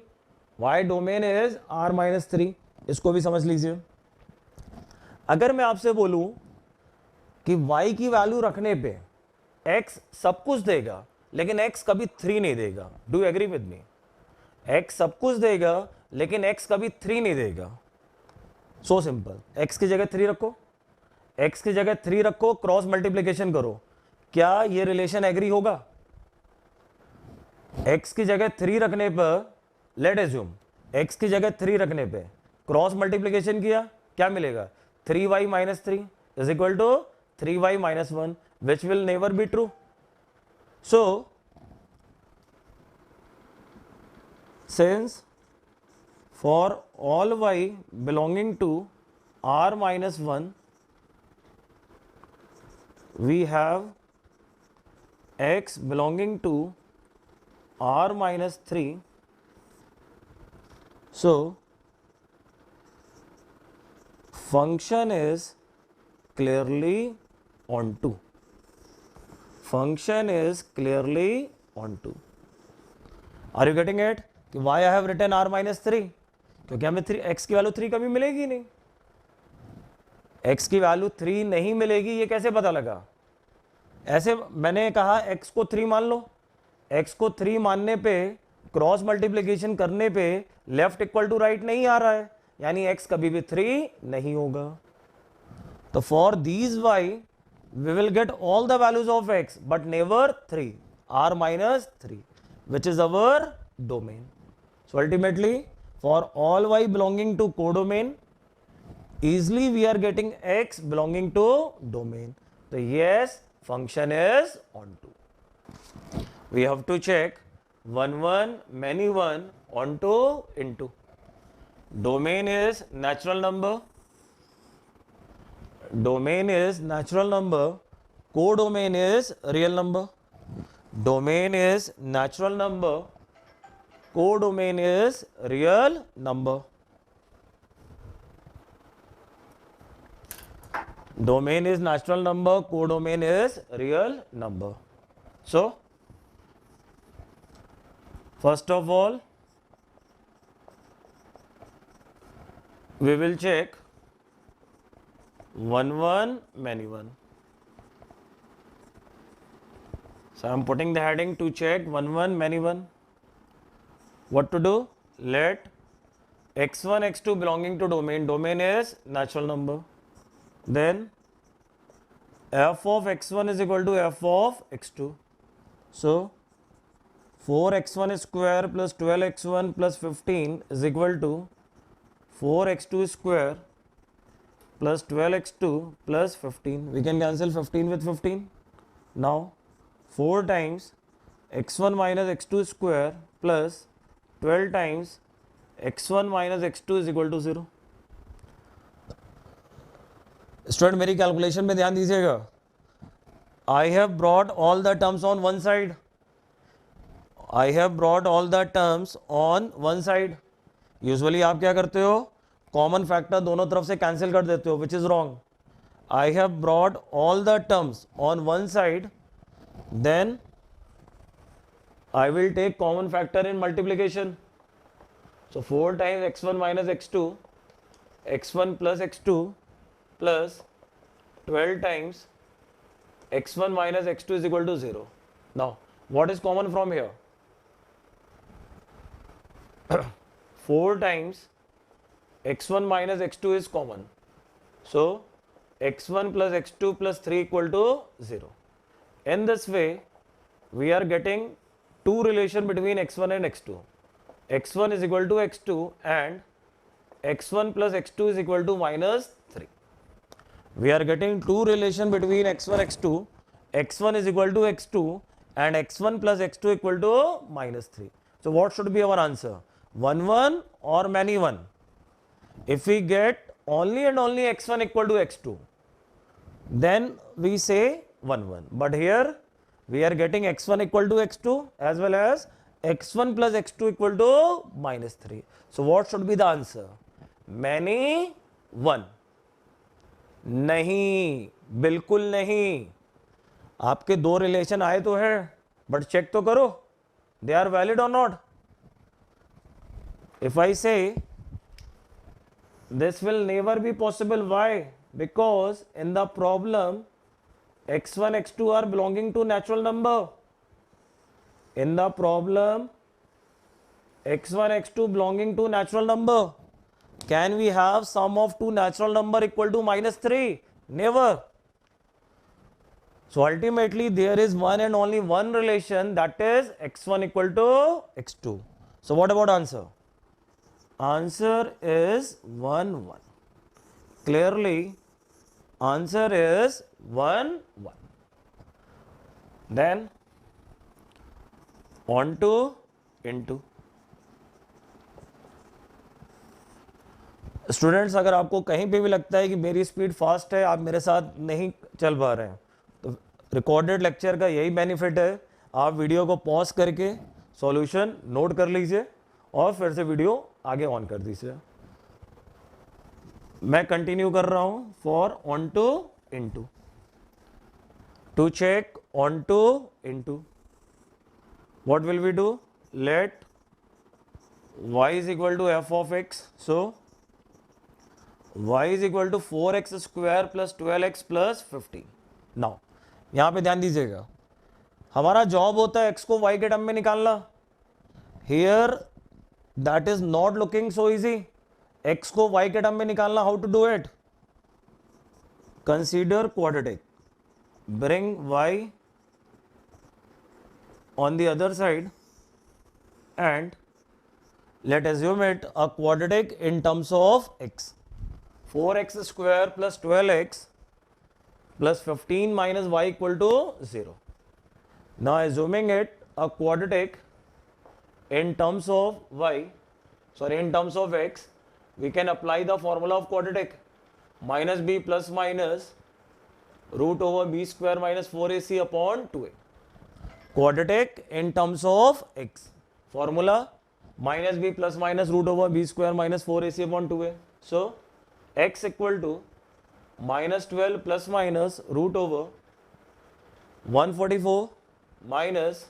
y domain is r minus 3. इसको भी समझ लीजिए. अगर मैं आपसे बोलूं कि y की वैल्यू रखने पे x सब कुछ देगा लेकिन x कभी 3 नहीं देगा, do you agree with me? x सब कुछ देगा लेकिन x कभी 3 नहीं देगा. सो सिंपल, x की जगह 3 रखो, x की जगह 3 रखो, क्रॉस मल्टीप्लीकेशन करो, क्या ये रिलेशन एग्री होगा? x की जगह 3 रखने पर, लेट एज्यूम x की जगह 3 रखने पे क्रॉस मल्टीप्लीकेशन किया, क्या मिलेगा? 3y minus 3 is equal to 3y minus 1, which will never be true. So since for all y belonging to r minus 1 we have x belonging to r minus 3, so function is clearly onto, function is clearly onto. Are you getting it? कि why I have written r minus 3, क्योंकि हमें x की value 3 कभी मिलेगी नहीं. x की value 3 नहीं मिलेगी, ये कैसे पता लगा? ऐसे मैंने कहा x को 3 मान लो, x को 3 मानने पे क्रॉस मल्टीप्लीकेशन करने पे लेफ्ट इक्वल टू राइट नहीं आ रहा है, यानी x कभी भी 3 नहीं होगा. तो for these y we will get all the values of x but never 3, r minus 3, which is our domain. So ultimately for all y belonging to codomain, easily we are getting x belonging to domain. So yes, function is onto. We have to check 1 1 many 1 onto into. Domain is natural number, domain is natural number, codomain is real number. Domain is natural number, codomain is real number. Domain is natural number, codomain is real number. So first of all we will check 1 1 many 1. So I am putting the heading to check 1 1 many 1. What to do? Let x1 x2 belonging to domain, domain is natural number, then f of x1 is equal to f of x2. So 4x1 square plus 12x1 plus 15 is equal to 4x2 square plus 12x2 plus 15. We can cancel 15 with 15. Now 4 times x1 minus x2 square plus 12 times x1 minus x2 is equal to 0. Student मेरी calculation में ध्यान दीजिएगा. I have brought all the terms on one side. I have brought all the terms on one side. Usually आप क्या करते हो, common factor दोनों तरफ से कैंसिल कर देते हो, which is wrong. I have brought all the terms on one side, then I will take common factor in multiplication. So 4 times x1 minus x2, x1 plus x2 plus 12 times x1 minus x2 is equal to 0. Now, what is common from here? 4 times x1 minus x2 is common. So, x1 plus x2 plus 3 equal to 0. In this way, we are getting two relation between x1 and x2. x1 is equal to x2 and x1 plus x2 is equal to minus 3. We are getting two relation between x1 x2. x1 is equal to x2 and x1 plus x2 equal to minus 3. So what should be our answer? 1 1 or many 1? If we get only and only x1 equal to x2, then we say 1 1. But here we are getting x1 equal to x2 as well as x1 plus x2 equal to minus 3. So what should be the answer? Many 1. नहीं, बिल्कुल नहीं. आपके दो relation आए तो है, but check तो करो, दे आर वैलिड और नॉट. इफ आई से this will never be possible. Why? Because in the problem x1 x2 are belonging to natural number. In the problem x1 x2 belonging to natural number. Can we have sum of two natural number equal to minus 3? Never. So ultimately there is one and only one relation, that is x1 equal to x2. So what about answer? Answer is 1 1. Clearly answer is 1 1. Then on to into. Students, अगर आपको कहीं पे भी लगता है कि मेरी speed fast है, आप मेरे साथ नहीं चल पा रहे हैं, तो रिकॉर्डेड लेक्चर का यही बेनिफिट है, आप वीडियो को पॉज करके सॉल्यूशन नोट कर लीजिए और फिर से वीडियो आगे ऑन कर दीजिए. मैं कंटिन्यू कर रहा हूं for onto into. To check onto into, what will we do? Let y is equal to f of x. So y is equal to 4x square plus 12x plus 15. Now यहां पे ध्यान दीजिएगा, हमारा job होता है x को y के term में निकालना. Here that is not looking so easy. x को y के टर्म में निकालना, how to do it? Consider quadratic. Bring y on the other side and let assume it a quadratic in terms of x. 4x square plus 12x plus 15 minus y equal to 0. Now assuming it a quadratic in terms of in terms of x, we can apply the formula of quadratic. Minus b plus minus root over b square minus 4ac upon 2a. Quadratic in terms of x. Formula minus b plus minus root over b square minus 4ac upon 2a. So x equal to minus 12 plus minus root over 144 minus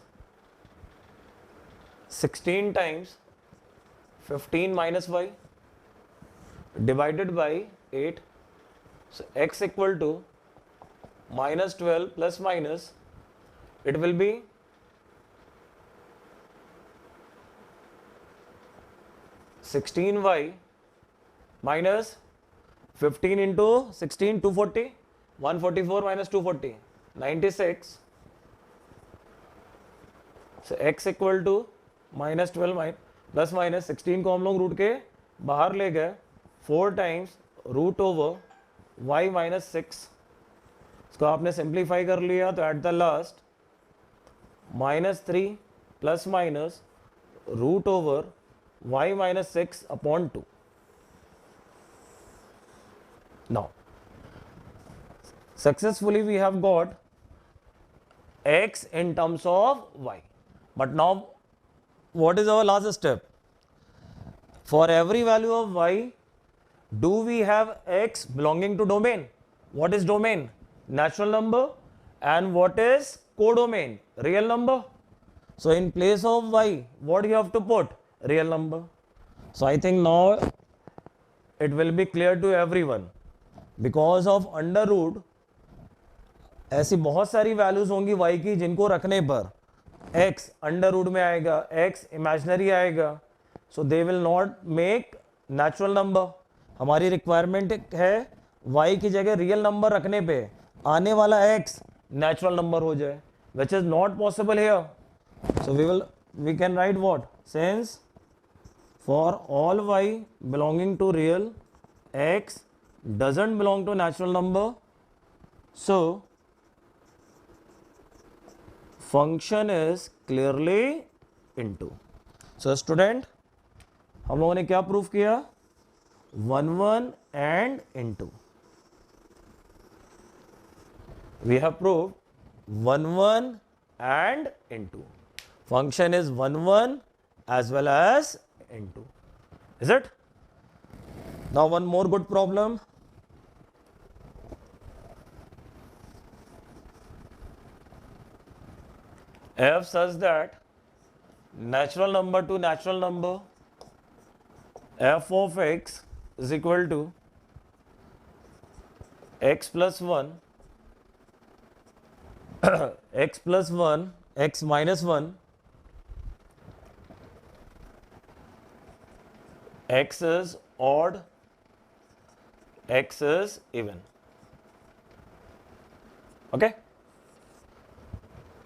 16 times 15 minus y divided by 8. So x equal to minus 12 plus minus, it will be 16y minus 15 into 16, 240, 144 minus 240, 96 so x equal to -12 plus minus 16 को हम लोग root के बाहर ले गए, 4 times root over y minus 6, इसको आपने simplify कर लिया तो at the last -3 plus minus root over y minus 6 upon 2. Now successfully we have got x in terms of y, but now what is our last step? For every value of y, do we have x belonging to domain? What is domain? Natural number. And what is codomain? Real number. So in place of y, what you have to put? Real number. So I think now it will be clear to everyone. Because of under root ऐसी बहुत सारी values होंगी y की जिनको रखने पर x under root में आएगा, x इमेजिनरी आएगा, so they will not make natural number. हमारी रिक्वायरमेंट है y की जगह रियल नंबर रखने पे आने वाला x नेचुरल नंबर हो जाए, which is not possible here. So we can write what, since for all y belonging to real x doesn't belong to natural number, so function is clearly into. So student, हम लोगों ने क्या proof किया? 1 1 and into. We have proved 1 1 and into. Function is 1 1 as well as into. Is it? Now one more good problem. F such that natural number to natural number f of x is equal to x plus 1 x plus 1 x minus 1 x is odd x is even. Okay.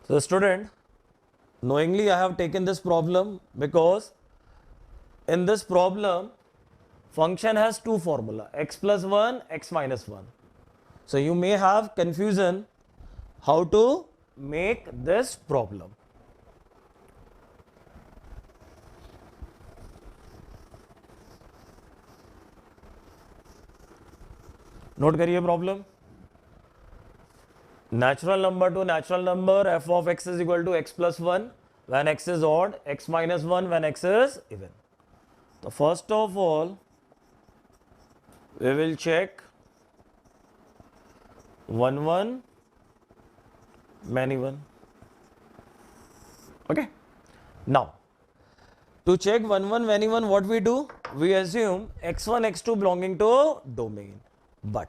So student, knowingly I have taken this problem because in this problem function has two formula, x plus 1 x minus 1. So you may have confusion how to make this problem. Note करिए problem. Natural number to natural number f of x is equal to x plus 1 when x is odd, x minus 1 when x is even. So first of all we will check 1 1 many 1. Okay. Now to check 1 1 many 1, what we do? We assume x1 x2 belonging to domain. But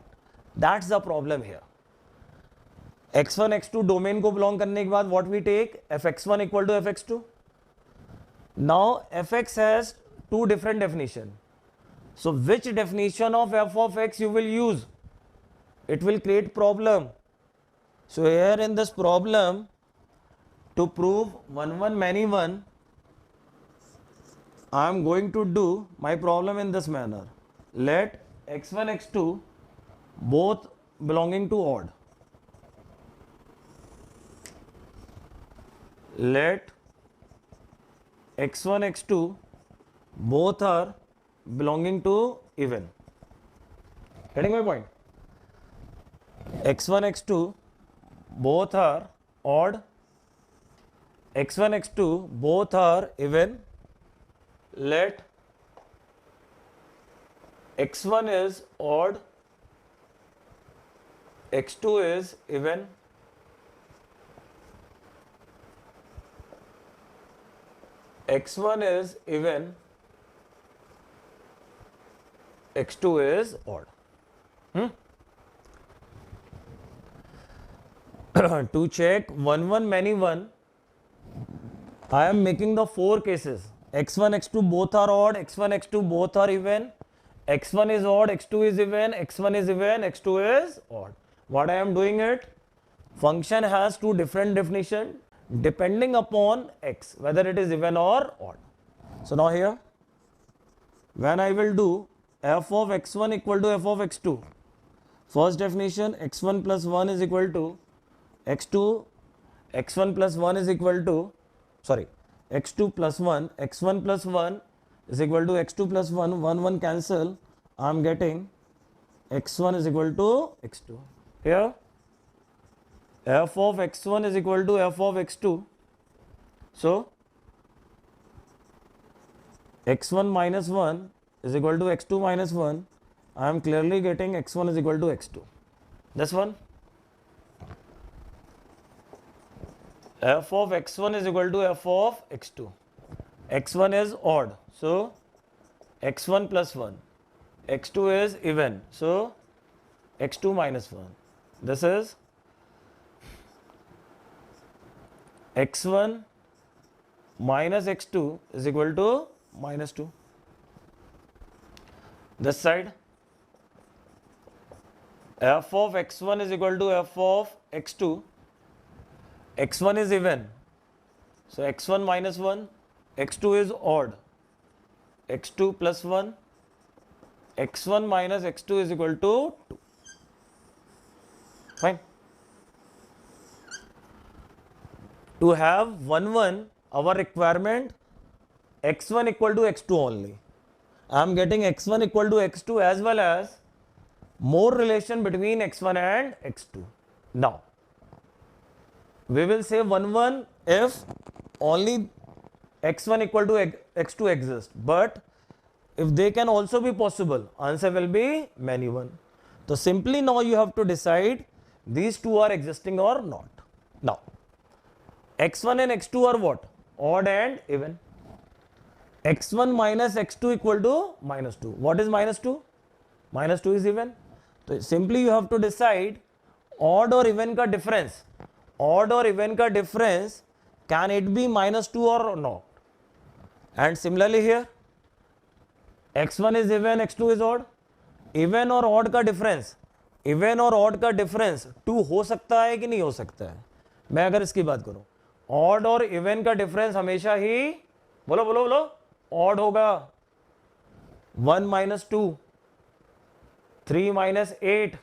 that's the problem here. x1 x2 domain को belong करने के बाद what we take? fx1 equal to fx2. Now fx has two different definition. So which definition of f of x you will use? It will create problem. So here in this problem, to prove 1 1 many 1, I am going to do my problem in this manner. Let x1 x2 both belonging to odd. Let x1 x2 both are belonging to even. Getting my point? x1 x2 both are odd, x1 x2 both are even. Let x1 is odd, x2 is even. x1 is even, x2 is odd. To check 1 1 many 1, I am making the four cases. x1 x2 both are odd, x1 x2 both are even, x1 is odd, x2 is even, x1 is even, x2 is odd. What I am doing it? Function has two different definition. depending upon x, whether it is even or odd. So now here, when I will do f of x1 equal to f of x2, first definition, x1 plus 1 is equal to x2, x1 plus 1 is equal to, sorry, x2 plus 1, x1 plus 1 is equal to x2 plus 1, 1 cancel, I am getting x1 is equal to x2. Here, f of x1 is equal to f of x2. So, x1 minus 1 is equal to x2 minus 1. I am clearly getting x1 is equal to x2. This one. F of x1 is equal to f of x2. x1 is odd, so x1 plus 1. x2 is even, so x2 minus 1. This is x1 minus x2 is equal to minus 2. This side, f of x1 is equal to f of x2. x1 is even, so x1 minus 1, x2 is odd, x2 plus 1, x1 minus x2 is equal to 2. Fine. To have 1, 1, our requirement x1 equal to x2 only. I am getting x1 equal to x2 as well as more relation between x1 and x2. Now, we will say 1, 1 if only x1 equal to x2 exists, but if they can also be possible, answer will be many 1. So simply now you have to decide these two are existing or not. Now, x1 and x2 are what? Odd and even. x1 minus x2 equal to minus 2. What is minus 2? Minus 2 is even. So simply you have to decide odd or even ka difference. Odd or even ka difference, can it be minus 2 or not? And similarly here, x1 is even, x2 is odd. Even और odd का difference, even और odd का difference 2 हो सकता है कि नहीं हो सकता है? मैं अगर इसकी बात करूं, odd और even का difference हमेशा ही बोलो बोलो बोलो odd होगा. 1 minus 2, 3 minus 8,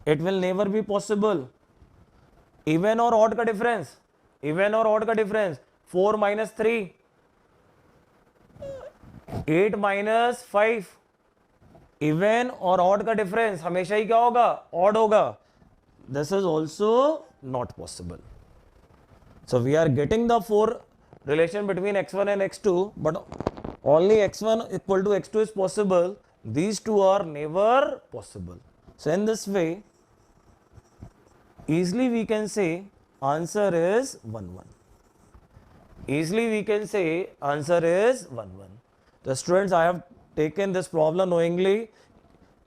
it will never be possible. Even और odd का difference, even और odd का difference 4 minus 3, 8 minus 5, इवन और ऑड का डिफरेंस हमेशा ही क्या होगा? ऑड होगा. This is also not possible. So we are getting the 4 relation between x1 and x2, but only x1 equal to x2 is possible. These two are never possible. So in this way, easily we can say answer is 1, 1. Easily we can say answer is 1, 1. The students, I have taken this problem knowingly,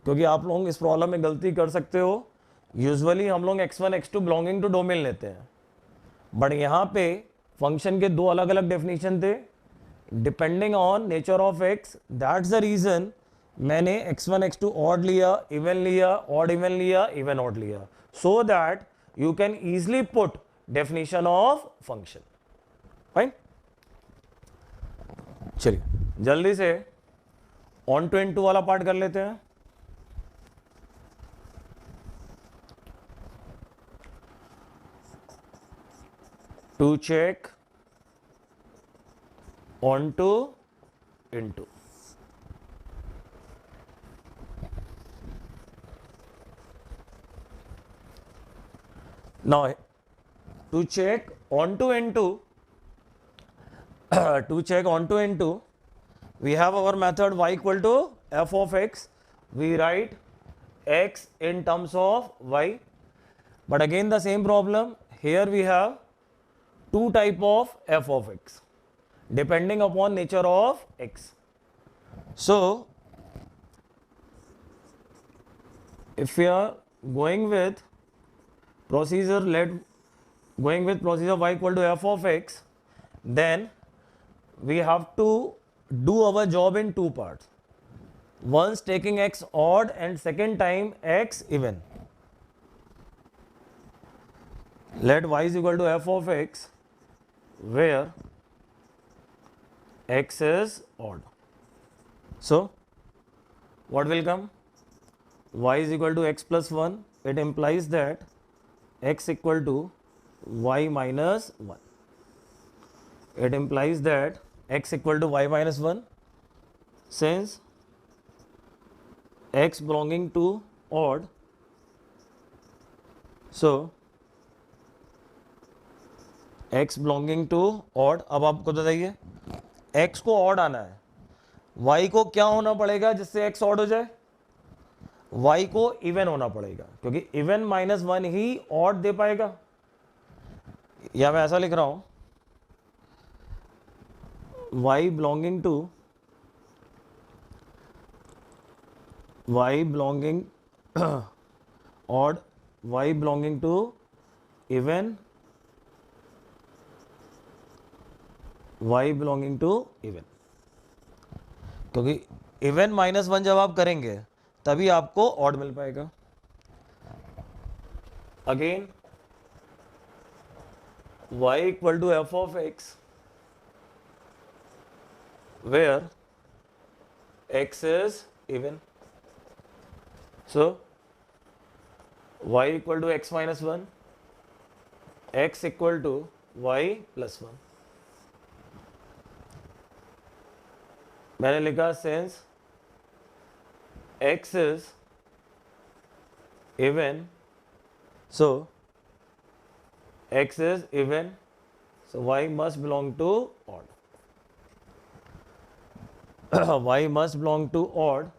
क्योंकि आप लोग इस problem में गलती कर सकते हो. Usually हम लोग x1 x2 belonging to domain लेते हैं, बट यहाँ पे फंक्शन के दो अलग अलग डेफिनेशन थे depending on nature of x. That's the reason मैंने x1 x2 ऑड लिया, इवन लिया, ऑड इवन लिया, इवन ऑड लिया, so that you can easily put definition of function. Fine. चलिए जल्दी से ऑन टू इनटू वाला पार्ट कर लेते हैं. To check onto into. Now to check onto into, to check onto into, we have our method y equal to f of x. We write x in terms of y, but again the same problem. Here we have two type of f of x depending upon nature of x. So if we are going with procedure y equal to f of x, then we have to do our job in two parts. Once taking x odd and second time x even. let y is equal to f of x where x is odd. So what will come? Y is equal to x plus 1. It implies that x equal to y minus 1. It implies that x equal to y minus 1. Since x belonging to odd, so x belonging to odd. अब आपको बताइए x को odd आना है, y को क्या होना पड़ेगा जिससे x odd हो जाए? y को even होना पड़ेगा, क्योंकि even माइनस 1 ही odd दे पाएगा. या मैं ऐसा लिख रहा हूं, y belonging to odd, y belonging to even, y belonging to even. क्योंकि इवन माइनस 1 जब आप करेंगे तभी आपको ऑड मिल पाएगा. Again y equal to f of x where x is even. So y equal to x minus 1, x equal to y plus 1. मैंने लिखा since x is even, so x is even, so y must belong to odd. Y must belong to odd.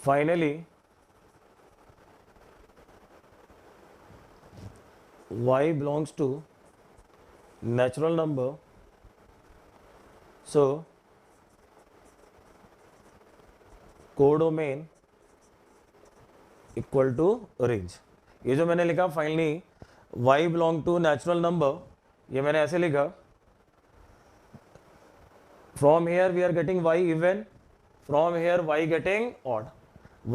Finally, y belongs to natural number, so codomain equal to range. ये जो मैंने लिखा finally y belong to natural number, ये मैंने ऐसे लिखा. From here we are getting y even, from here y getting odd.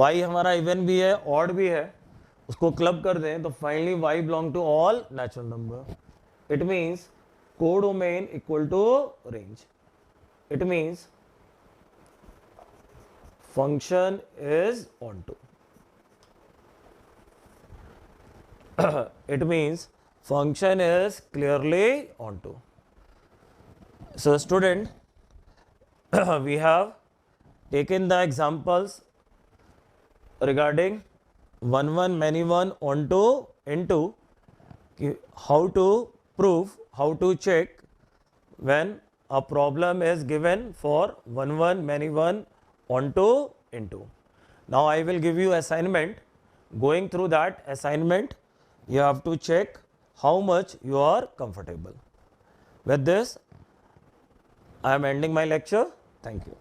y हमारा even भी है ऑड भी है, उसको क्लब कर दें तो finally y belong to all natural number. It means codomain equal to range. It means function is onto. It means function is clearly onto. So student, we have taken the examples regarding one many one onto into, how to prove, how to check when a problem is given for one many one onto into. Now I will give you assignment. Going through that assignment, you have to check how much you are comfortable. With this, I am ending my lecture. Thank you.